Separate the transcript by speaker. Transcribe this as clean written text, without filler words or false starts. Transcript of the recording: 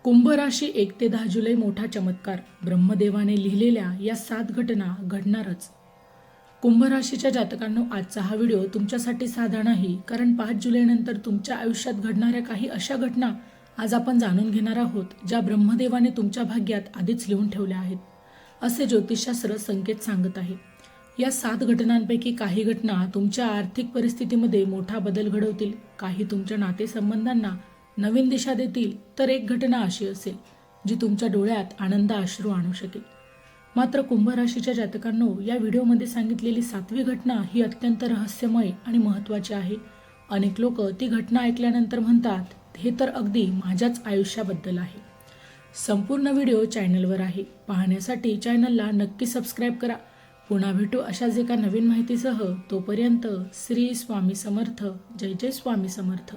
Speaker 1: कुंभ राशी 1 ते 10 जुलै मोठा चमत्कार. ब्रह्मदेवाने लिहिलेल्या या 7 घटना घडणारच. कुंभ राशीच्या जातकांनो, आजचा हा व्हिडिओ तुमच्यासाठी साधा नाही, कारण 5 जुलैनंतर तुमच्या आयुष्यात घडणाऱ्या काही अशा घटना आज आपण जाणून घेणार आहोत, ज्या ब्रह्मदेवाने तुमच्या भाग्यात आधीच लिहून ठेवल्या आहेत, असे ज्योतिषशास्त्र संकेत सांगत आहे. या 7 घटनांपैकी काही घटना तुमच्या आर्थिक परिस्थितीमध्ये मोठा बदल घडवतील, काही तुमच्या नातेसंबंधांना नवीन दिशा देतील, तर एक घटना अशी असेल जी तुमच्या डोळ्यात आनंद अश्रू आणू शकेल. मात्र कुंभ राशीच्या जातकांनो, या व्हिडिओमध्ये सांगितलेली 7वी घटना ही अत्यंत रहस्यमय आणि महत्त्वाची आहे. अनेक लोक ती घटना ऐकल्यानंतर म्हणतात, हे तर अगदी माझ्याच आयुष्याबद्दल आहे. संपूर्ण व्हिडिओ चॅनलवर आहे. पाहण्यासाठी चॅनलला नक्की सबस्क्राईब करा. पुन्हा भेटू अशाच एका नवीन माहितीसह. तोपर्यंत श्री स्वामी समर्थ. जय जय स्वामी समर्थ.